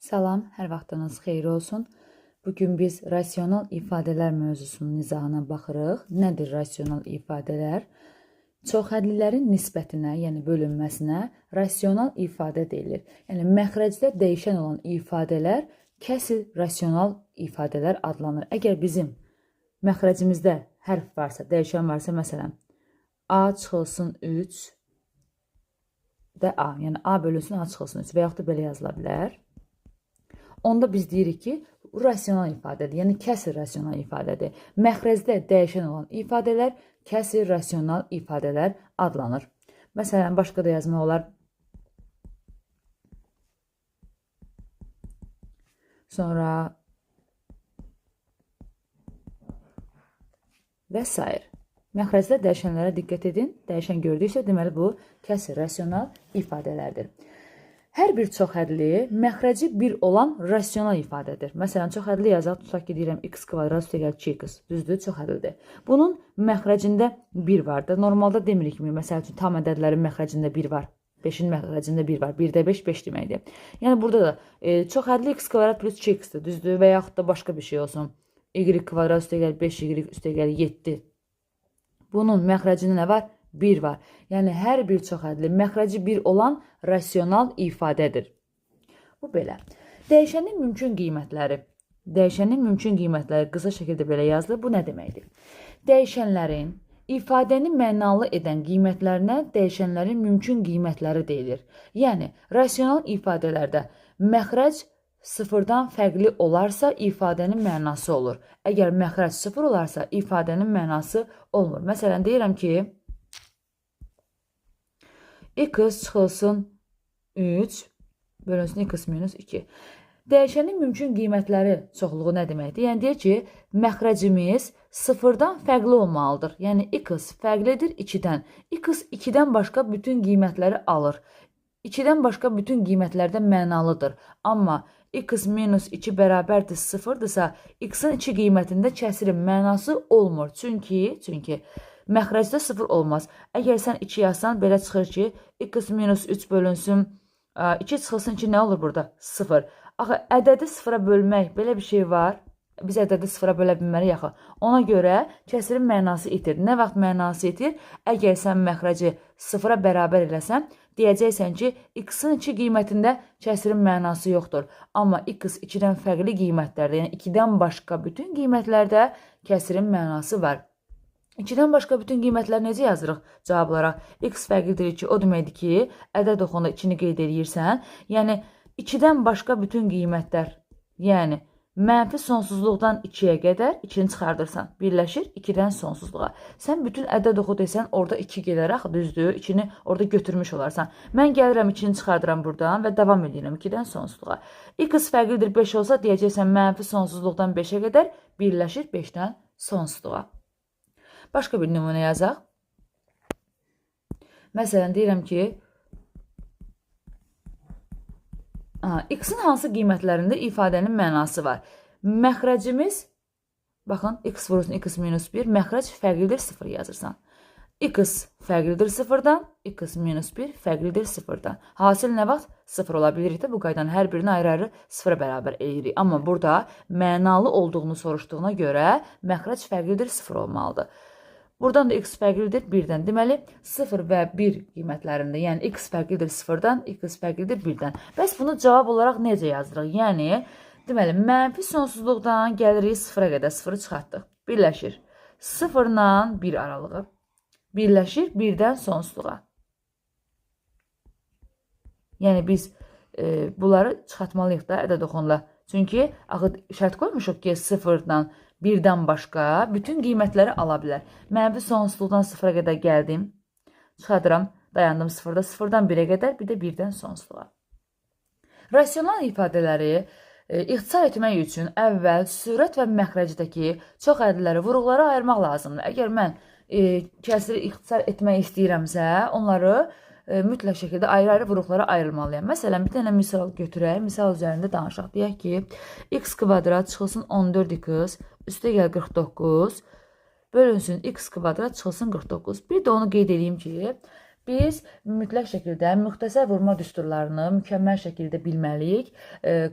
Salam, hər vaxtınız xeyir olsun. Bugün biz rasional ifadələr mövzusunun izahına baxırıq. Nədir rasional ifadələr? Çoxhədlilərin nisbətinə, yəni bölünməsinə rasional ifadə deyilir. Yəni məxrəcdə dəyişən olan ifadələr kəsr rasional ifadələr adlanır. Əgər bizim məxrəcimizdə hərf varsa, dəyişən varsa, məsələn, A çıxılsın 3 də A, yəni A bölünsün A çıxılsın 3 və yaxud da belə yazıla bilər. Onda biz deyirik ki, rasional ifadədir, yəni kəsr rasional ifadədir. Məxrəcdə dəyişən olan ifadələr kəsr rasional ifadələr adlanır. Məsələn, başqa da yazmaq olar. Sonra və s. Məxrəcdə dəyişənlərə diqqət edin. Dəyişən gördüksə, deməli bu kəsr rasional ifadələrdir. Hər bir çoxhədli məxrəci 1 olan rasional ifadədir. Məsələn, çoxhədli yazaq, tutaq ki, deyirəm x kvadrat üstəgəl 2x, düzdür, çoxhədlidir. Bunun məxrəcində 1 vardır. Normalda demirik mi? Məsəl üçün, tam ədədlərin məxrəcində 1 var. 5-in məxrəcində 1 var. 1-də 5, 5 deməkdir. Yəni, burada da çoxhədli x kvadrat plus 2x-dir, düzdür, və yaxud da başqa bir şey olsun. Y kvadrat üstəgəl 5, y üstəgəl 7. Bunun məxrəcində nə var? 1 var. Yəni, hər bir çoxhədli məxrəci 1 olan rasional ifadədir. Bu belə. Dəyişənin mümkün qiymətləri. Dəyişənin mümkün qiymətləri qısa şəkildə belə yazılır. Bu nə deməkdir? Dəyişənlərin ifadəni mənalı edən qiymətlərinə dəyişənlərin mümkün qiymətləri deyilir. Yəni, rasional ifadələrdə məxrəc sıfırdan fərqli olarsa, ifadənin mənası olur. Əgər məxrəc sıfır olarsa, ifadənin mənası olmur. Məsələn, deyirəm ki, x çıxılsın 3 bölünsün x minus 2. Dəyişənin mümkün qiymətləri çoxluğu nə deməkdir? Yəni, deyir ki, məxrəcimiz sıfırdan fərqli olmalıdır. Yəni, x fərqlidir 2-dən. X 2-dən başqa bütün qiymətləri alır. 2-dən başqa bütün qiymətlərdə mənalıdır. Amma x minus 2 bərabərdir 0-dırsa, x-in 2 qiymətində kəsirin mənası olmur. Çünki məxrəcdə 0 olmaz. Əgər sən 2 yazsan, belə çıxır ki, x minus 3 bölünsün, 2 çıxılsın 2 nə olur burada? 0. Axı, ədədi 0-a bölmək, belə bir şey var. Biz ədədi 0-a bölə bilməliyik axı. Ona görə kəsirin mənası itir. Nə vaxt mənası itir? Əgər sən məxrəci 0-a bərabər eləsən, deyəcəksən ki, x-in 2 qiymətində kəsirin mənası yoxdur. Amma x 2-dən fərqli qiymətlərdə, yəni 2-dən başqa bütün qiymətlərdə kəsirin mənası var. 2-dən başqa bütün qiymətləri necə yazırıq? Cavab olaraq, x fərqlidir 2, o deməkdir ki, ədəd oxunda 2-ni qeyd edirsən. Yəni, 2-dən başqa bütün qiymətlər, yəni, mənfi sonsuzluqdan 2-yə qədər 2-ni çıxardırsan. Birləşir 2-dən sonsuzluğa. Sən bütün ədəd oxu desən, orada 2 gələrək, düzdür, 2-ni orada götürmüş olarsan. Mən gəlirəm 2-ni çıxardıram buradan və davam edirəm 2-dən sonsuzluğa. X fərqlidir 5 olsa, deyəcəksən, mənfi sonsuzluqdan 5-ə qədər birləşir 5-dən sonsuzluğa. Başqa bir nümunə yazaq. Məsələn, deyirəm ki, x-in hansı qiymətlərində ifadənin mənası var? Məxrəcimiz, baxın, x vurulsun x minus 1, məxrəc fərqlidir 0 yazırsan. X fərqlidir 0-dan, x minus 1 fərqlidir 0-dan. Hasil nə vaxt? 0 ola bilirik də bu qaydanın hər birini ayrı-ayrı 0-a bərabər eləyirik. Amma burada mənalı olduğunu soruşduğuna görə məxrəc fərqlidir 0 olmalıdır. Buradan da x fərqlidir 1-dən. Deməli, 0 və 1 qiymətlərində, yəni x fərqlidir 0-dan, x fərqlidir 1-dən. Bəs bunu cavab olaraq necə yazdırıq? Yəni, deməli, mənfi sonsuzluqdan gəlirik 0-a qədər, 0-ı çıxartdıq. Birləşir 0-la 1 aralığı. Birləşir 1-dən sonsuzluğa. Yəni, biz bunları çıxartmalıyıq da ədəd oxunla. Çünki, şərt qoymuşuq ki, 0-dan 1-dən başqa bütün qiymətləri ala bilər. Mənfi sonsuzluqdan 0-a qədər gəldim, çıxadıram, dayandım 0-da, 0-dan 1-ə qədər, bir də 1-dən sonsuzluğa. Rasional ifadələri ixtisar etmək üçün əvvəl sürət və məxrəcdəki çox ədədləri, vuruqları ayırmaq lazımdır. Əgər mən kəsiri ixtisar etmək istəyirəmsə, onları mütləq şəkildə ayrı-ayrı vuruqlara ayrılmalıyam. Məsələn, bir dənə misal götürək, misal üzərində danışaq. Deyək ki, x kvadrat çıxılsın 14x, üstəgəl 49, bölünsün x kvadrat çıxılsın 49. Bir də onu qeyd edeyim ki, Biz mütləq şəkildə müxtəsər vurma düsturlarını mükəmməl şəkildə bilməliyik.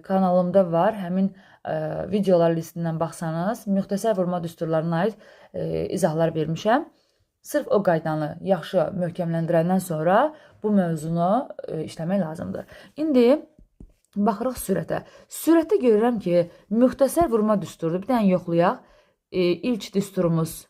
Kanalımda var, həmin videolar listindən baxsanız, müxtəsər vurma düsturlarına aid izahlar vermişəm. Sırf o qaydanı yaxşı möhkəmləndirəndən sonra bu mövzunu işləmək lazımdır. İndi baxırıq sürətə. Sürətdə görürəm ki, müxtəsər vurma düsturudur. Bir dənə yoxlayaq. İlk düsturumuz,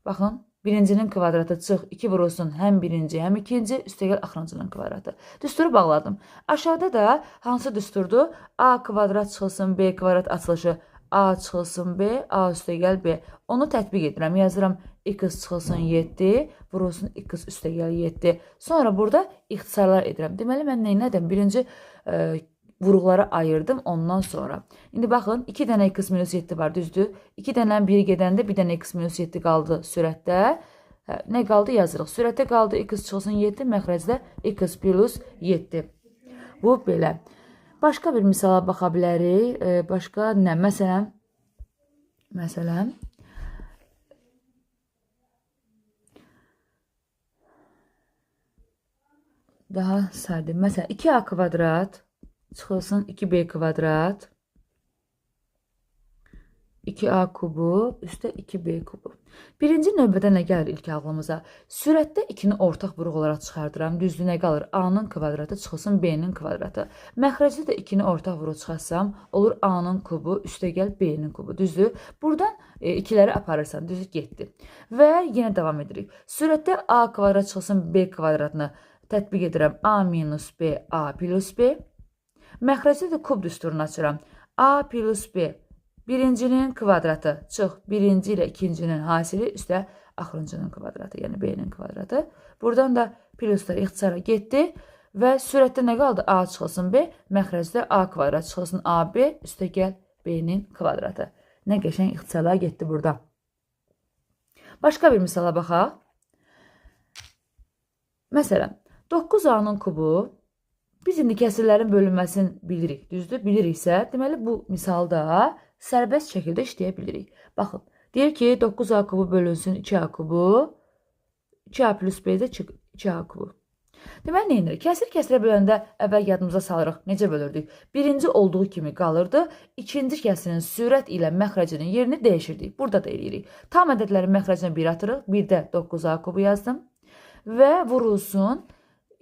baxın, birincinin kvadratı çıx, 2 vurulsun həm birinci, həm ikinci, üstəgəl axırıncının kvadratı. Düsturu bağladım. Aşağıda da hansı düsturdur? A kvadrat çıxılsın, B kvadrat açılışı, A çıxılsın, B, A üstəgəl B. Onu tətbiq edirəm. Yazıram, x çıxılsın 7, vurulsun x üstəgəl 7. Sonra burada ixtisarlar edirəm. Deməli, mən neynədim? Birinci vuruqları ayırdım ondan sonra. İndi baxın, 2 dənə x minus 7 var, düzdür? 2 dənə 1 gedəndə 1 dənə x minus 7 qaldı sürətdə. Nə qaldı? Yazırıq. Sürətdə qaldı x çıxılsın 7, məxrəcdə x plus 7. Bu belə. Başqa bir misala baxa bilərik. Başqa nə? Məsələn, daha sadə. Məsələn, 2a kvadrat çıxılsın 2b kvadrat, 2a kubu, üstə 2b kubu. Birinci növbədə nə gəlir ilk ağlımıza? Sürətdə 2-ni ortaq vuruq olaraq çıxardıram. Düzdür, nə qalır? A-nın kvadratı çıxılsın B-nin kvadratı. Məxrəcdə də 2-ni ortaq vuruq çıxarsam, olur A-nın kubu, üstəgəl B-nin kubu. Düzdür? Buradan ikiləri aparırsan, düzdür, getdi. Və yenə davam edirik. Sürətdə A kvadrat çıxılsın B kvadratını tətbiq edirəm. A minus B, A plus B. Məxrəcdə də kub düsturunu açıram. A plus B, birincinin kvadratı çıx, birinci ilə ikincinin hasili üstə axırıncının kvadratı, yəni B-nin kvadratı. Buradan da pluslar ixtisara getdi və sürətdə nə qaldı? A çıxılsın B, məxrəcdə A kvadrat çıxılsın AB, üstə gəl B-nin kvadratı. Nə qəşəng ixtisarlar getdi burada. Başqa bir misala baxaq. Məsələn, 9A-nın kubu, biz indi kəsirlərin bölünməsini bilirik, düzdür? Biliriksə, deməli bu misalda sərbəst şəkildə işləyə bilirik. Baxın, deyir ki, 9A kubu bölünsün 2A kubu, 2A plus B də 2A kubu. Deməli, nə edirik? Kəsir böləndə əvvəl yadımıza salırıq, necə bölürdük? Birinci olduğu kimi qalırdı, ikinci kəsirin sürət ilə məxrəcinin yerini dəyişirdik. Burada da eləyirik. Tam ədədlərin məxrəcinə 1 atırıq, bir də 9A kubu yazdım və vurulsun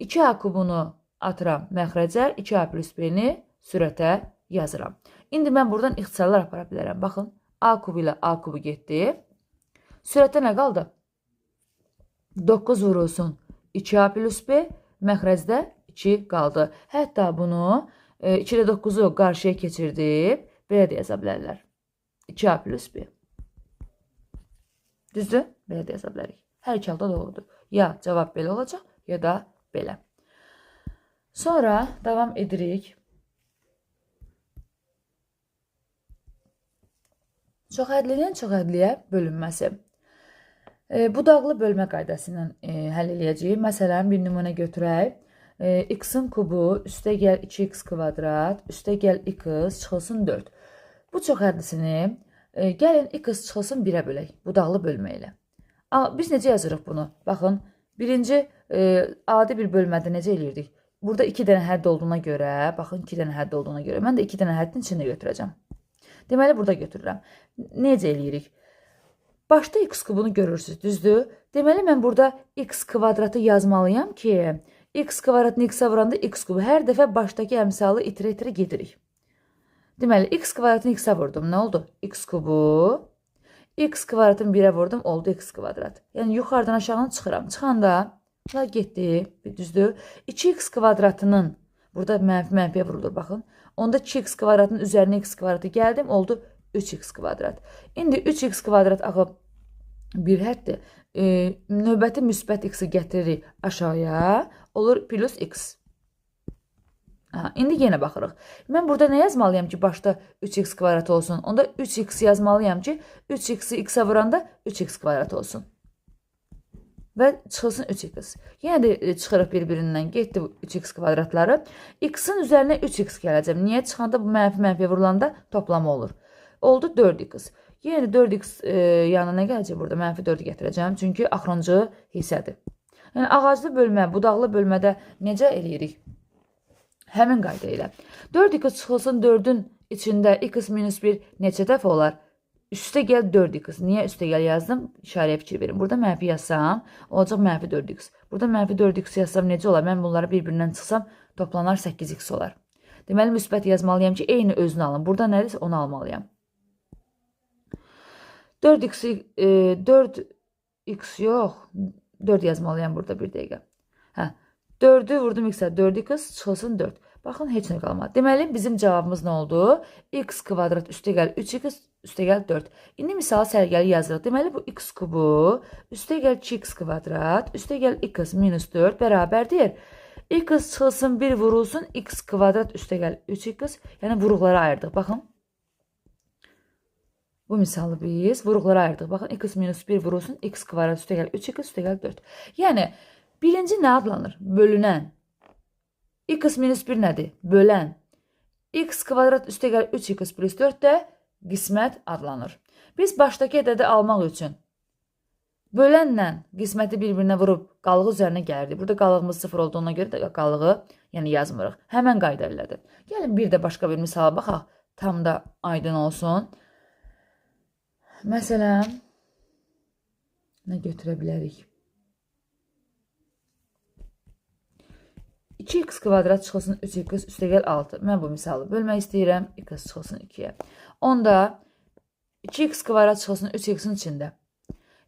2A kubunu atıram məxrəcə, 2A plus B-ni sürətə yazıram. İndi mən buradan ixtisarlar apara bilərəm. Baxın, A kubu ilə A kubu getdi. Sürətdə nə qaldı? 9 vurulsun 2A plus B, məxrəcdə 2 qaldı. Hətta bunu 2 ilə 9-u qarşıya keçirdib, belə də yaza bilərlər. 2A plus B. Düzdür? Belə də yaza bilərik. Hər iki halda doğrudur. Ya cavab belə olacaq, ya da belə. Sonra davam edirik. Çoxhədlinin çoxhədliyə bölünməsi. Budaqlı bölmə qaydası ilə həll eləyəcəyik. Məsələn, bir nümunə götürək. X-in kubu üstə gəl 2x kvadrat, üstə gəl x çıxılsın 4. Bu çoxhədlisini gəlin x çıxılsın 1-ə bölək. Budaqlı bölmə ilə. Amma biz necə yazırıq bunu? Baxın, birinci adi bir bölmədə necə eləyirdik? Burada 2 dənə hədd olduğuna görə, baxın 2 dənə hədd olduğuna görə, mən də 2 dənə həddin içində götürəcəm. Deməli, burada götürürəm. Necə eləyirik? Başda x kubunu görürsünüz, düzdür? Deməli, mən burada x kvadratı yazmalıyam ki, x kvadratını x-ə vuranda x kubu. Hər dəfə başdakı əmsalı itirə-itirə gedirik. Deməli, x kvadratını x-ə vurdum. Nə oldu? X kubu. X kvadratını 1-ə vurdum, oldu x kvadrat. Yəni, yuxarıdan aşağıdan çıxıram. Çıxanda getdi, düzdür? 2x kvadratının, burada mənfiyə vurulur, baxın. Onda 2x kvadratının üzərinə x kvadratı gəldim, oldu 3x kvadrat. İndi 3x kvadrat axıb bir həddir. Növbəti müsbət x-i gətiririk aşağıya, olur plus x. İndi yenə baxırıq. Mən burada nə yazmalıyam ki, başda 3x kvadrat olsun? Onda 3x yazmalıyam ki, 3x-i x-ə vuranda 3x kvadrat olsun. Və çıxılsın 3x. Yenə də çıxırıq bir-birindən, getdi bu 3x kvadratları. X-in üzərinə 3x gələcəm. Niyə? Çıxanda bu mənfiyə vurulanda toplama olur. Oldu 4x. Yenə də 4x yanına nə gələcək burada? Mənfi 4-ü gətirəcəm. Çünki axırıncı hissədir. Yəni, ağaclı bölmə, budaqlı bölmədə necə eləyirik? Həmin qayda ilə. 4x çıxılsın 4-ün içində x minus 1 neçə dəfə olar? Üstə gəl 4x. Niyə üstə gəl yazdım? İşarəyə fikir verin. Burada mənfi yazsam, olacaq mənfi 4x. Burada mənfi 4x yazsam necə olar? Mən bunları bir-birindən çıxsam, toplanar 8x olar. Deməli, müsbət yazmalıyam ki, eyni özünü alın. Burada nədirsə, onu almalıyam. 4x yox, 4 yazmalıyam burada bir dəqiqə. 4'ü vurdum x-ə, 4x çıxılsın 4. Baxın, heç nə qalmadı. Deməli, bizim cavabımız nə oldu? X kvadrat üstə gəl 3x üstə gəl 4. İndi misalı sərgəli yazırıq. Deməli, bu x kubu üstə gəl 2x kvadrat üstə gəl x minus 4 bərabərdir. X çıxılsın 1 vurulsun x kvadrat üstə gəl 3x. Yəni, vuruqlara ayırdıq. Baxın. Bu misalı biz vuruqlara ayırdıq. Baxın, x minus 1 vurulsun x kvadrat üstə gəl 3x üstə gəl 4. Yəni, birinci nə adlanır? Bölünən. X minus 1 nədir? Bölən. X kvadrat üstə gəl 3x plus 4 də qismət adlanır. Biz başdakı ədədi almaq üçün bölənlə qisməti bir-birinə vurub qalıq üzərinə gəlirdik. Burada qalığımız 0 olduğuna görə də qalığı yazmırıq. Həmən qayda ilədir. Gəlin bir də başqa bir misala baxaq. Tam da aydın olsun. Məsələn, nə götürə bilərik? 2x kvadrat çıxılsın 3x üstə gəl 6. Mən bu misalı bölmək istəyirəm. X çıxılsın 2-yə. Onda 2x kvadrat çıxılsın 3x-in içində.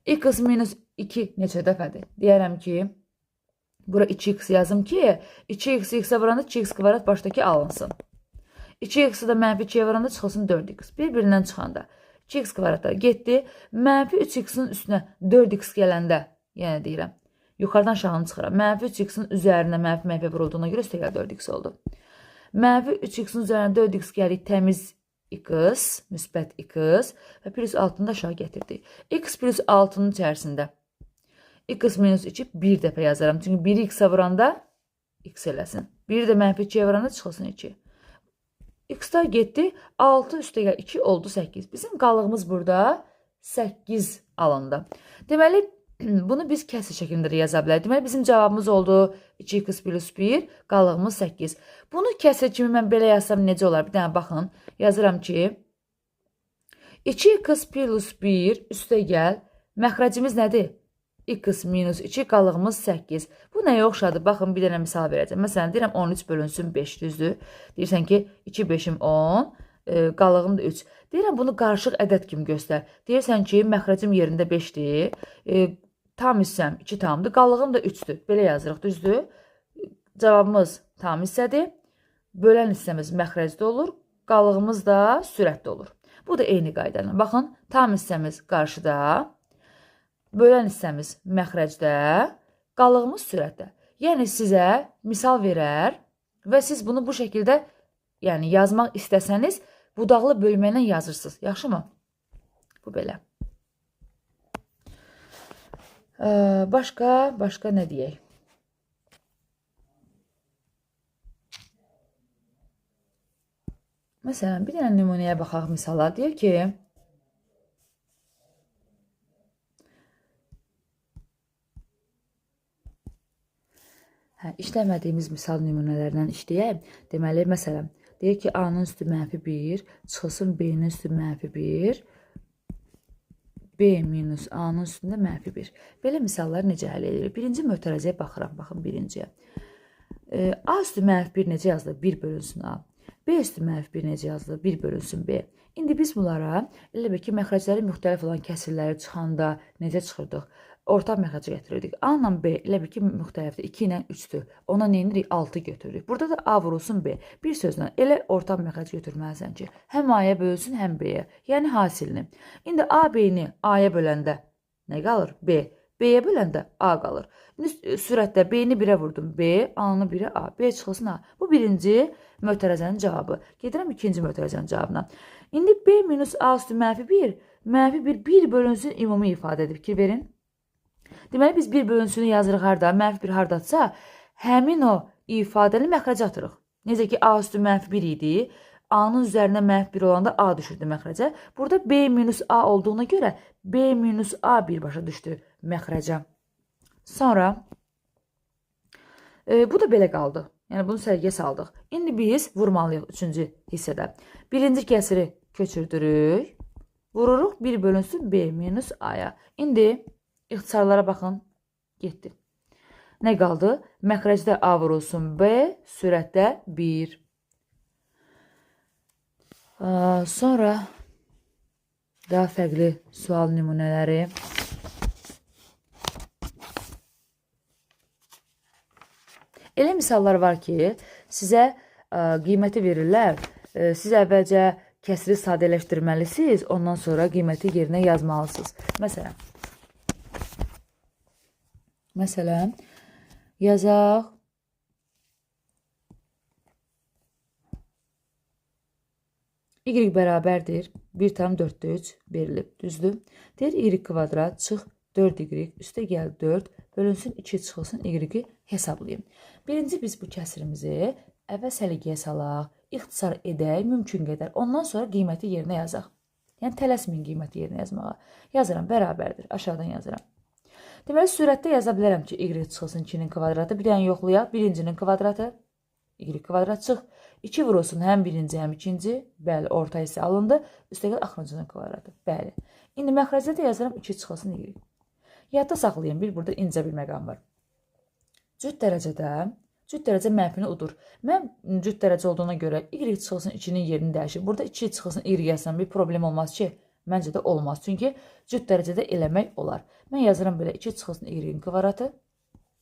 X minus 2 neçə dəfədir? Deyərəm ki, bura 2x yazım ki, 2x x-ə vuranda 2x kvadrat başdakı alınsın. 2x-i də mənfi 2-yə vuranda çıxılsın 4x. Bir-birindən çıxanda 2x kvadratlar getdi. Mənfi 3x-in üstünə 4x gələndə, yenə deyirəm, yuxarıdan aşağını çıxıram. Mənfi 3x-in üzərinə mənfi vurulduğuna görə üstə gəl 4x oldu. Mənfi 3x-in üzərinə 4x gəlik təmiz x, müsbət x və plus 6-nı da aşağı gətirdik. X plus 6-nın içərisində x minus 2 bir dəfə yazaram. Çünki 1-i x-ə vuranda x eləsin. 1-i də mənfi 2-yə vuranda çıxılsın 2. X-da getdi. 6 üstə gəl 2 oldu 8. Bizim qalığımız burada 8 alındı. Deməli, bunu biz kəsr şəklində yaza bilərik. Deməli, bizim cavabımız oldu 2x plus 1, qalığımız 8. Bunu kəsr kimi mən belə yazsam necə olar? Bir dənə baxın. Yazıram ki, 2x plus 1 üstə gəl. Məxrəcimiz nədir? X minus 2, qalığımız 8. Bu nəyə oxşadır? Baxın, bir dənə misal verəcəm. Məsələn, deyirəm 13 bölünsün 5 düzdür. Deyirsən ki, 2 5-im 10, qalığım da 3. Deyirəm, bunu qarışıq ədəd kimi göstər. Deyirsən ki, məxrəcim yerində 5-dir. Tam hissəm 2 tamdır, qalığım da 3-dür. Belə yazırıq, düzdür? Cavabımız tam hissədir. Bölən hissəmiz məxrəcdə olur, qalığımız da sürətdə olur. Bu da eyni qayda ilə. Baxın, tam hissəmiz qarşıda, bölən hissəmiz məxrəcdə, qalığımız sürətdə. Yəni, sizə misal verər və siz bunu bu şəkildə yazmaq istəsəniz, budaqlı bölməklə yazırsınız. Yaxşı mı? Bu belə. Başqa nə deyək? Məsələn, bir dənə nümunəyə baxaq misallar. Deyək ki, işləmədiyimiz misal nümunələrdən işləyək. Deməli, məsələn, deyək ki, A-nın üstü mənfi 1, çıxılsın B-nin üstü mənfi 1, B minus A-nın üstündə mənfi 1. Belə misalları necə həll edilir? Birinci mötərəzəyə baxıram. Baxın, birinciyə. A üstü mənfi 1 necə yazılır? 1 bölünsün A. B üstü mənfi 1 necə yazılır? 1 bölünsün B. İndi biz bunlara, elə bir ki, məxrəcləri müxtəlif olan kəsirləri çıxanda necə çıxırdıq? Orta məxrəcə gətirirdik. A ilə B elə bir ki, müxtəlifdir. 2 ilə 3-dür. Ona nə edirik? 6 götürürük. Burada da A vurulsun B. Bir sözlə, elə orta məxrəc götürməlisən ki, həm A-ya bölünsün, həm B-yə. Yəni, hasilini. İndi A, B-ni A-ya böləndə nə qalır? B. B-yə böləndə A qalır. Sürətdə B-ni 1-ə vurdum. B, A-nı 1-ə A. B çıxılsın A. Bu birinci mötərəzənin cavabı. Gedirəm ikinci mötərəzənin cavabına. İndi B minus A üstü mənfi 1. Mənfi 1 bölünsün ümumi ifadədir. Fikir verin. Deməli, biz 1 bölünsünü yazırıq harada, mənfi 1 haradadsa, həmin o ifadəni məxrəcə atırıq. Necə ki, A üstü mənfi 1 idi, A-nın üzərinə mənfi 1 olanda A düşürdü məxrəcə. Burada B minus A olduğuna görə B minus A birbaşa düşdü məxrəcə. Sonra Bu da belə qaldı. Yəni bunu sərgiyə saldıq. İndi biz vurmalıyıq 3-cü hissədə. Birinci kəsiri köçürdürük. Vururuq 1 bölünsün B minus A-ya. İndi ixtisarlara baxın. Getdi. Nə qaldı? Məxrəcdə A vurulsun B, sürətdə 1. Sonra daha fərqli sual nümunələri. Elə misallar var ki, sizə qiyməti verirlər. Siz əvvəlcə kəsiri sadələşdirməlisiniz, ondan sonra qiyməti yerinə yazmalısınız. Məsələn, yazaq. Y bərabərdir 1/4 verilib, düzdür? Deyir, y kvadrat çıx 4y üstə gəl 4 bölünsün 2 çıxılsın y-i hesablayayım. Birinci biz bu kəsirimizi əvvəl səliqəyə salaq, ixtisar edək, mümkün qədər. Ondan sonra qiyməti yerinə yazaq. Yəni, tələsməyin qiyməti yerinə yazmağa. Yazıram, bərabərdir, aşağıdan yazıram. Deməli, sürətdə yaza bilərəm ki, y çıxılsın 2-nin kvadratı. Bir dənə yoxlayaq, birincinin kvadratı, y kvadrat çıx. 2 vurulsun həm birinci, həm ikinci. Bəli, orta hissə alındı. Üstəgəl axırıncının kvadratı. Bəli. İndi məxrəcdə də yazıram 2 çıxılsın y. Yadda saxlayın, burada incə bir məqam var. Cüt dərəcə mənfini udur. Mən cüt dərəcə olduğuna görə y çıxılsın 2-nin yerini dəyişir. Burada 2 çıxılsın y yazsam bir problem olmaz ki, məncə də olmaz. Çünki cüt dərəcədə eləmək olar. Mən yazıram belə 2 çıxılsın y-in kvadratı.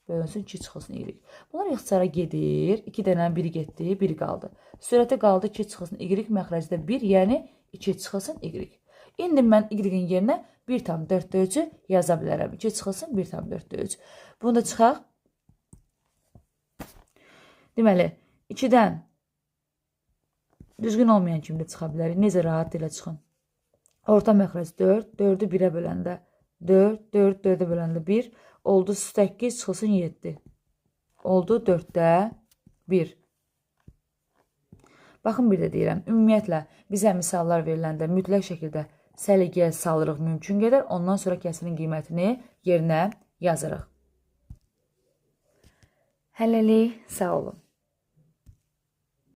Bölünsün 2 çıxılsın y. Bunlar ixtisara gedir. 2 dənənin biri getdi, biri qaldı. Sürətə qaldı 2 çıxılsın y, məxrəcdə 1, yəni 2 çıxılsın y. İndi mən y-in yerinə 1/4 yaza bilərəm. 2 çıxılsın 1/4. Bunu da çıxaq. Deməli, 2-dən düzgün olmayan kimi də çıxa bilərik. Necə rahat dilə çıxın. Orta məxrəc 4, 4-ü 1-ə böləndə 4, 4, 4-ə böləndə 1. Oldu 8 çıxılsın 7. Oldu 4-də 1. Baxın, bir də deyirəm. Ümumiyyətlə, bizə misallar veriləndə mütləq şəkildə səliqəyə salırıq mümkün qədər. Ondan sonra kəsirin qiymətini yerinə yazırıq. Hələlik, sağ olun.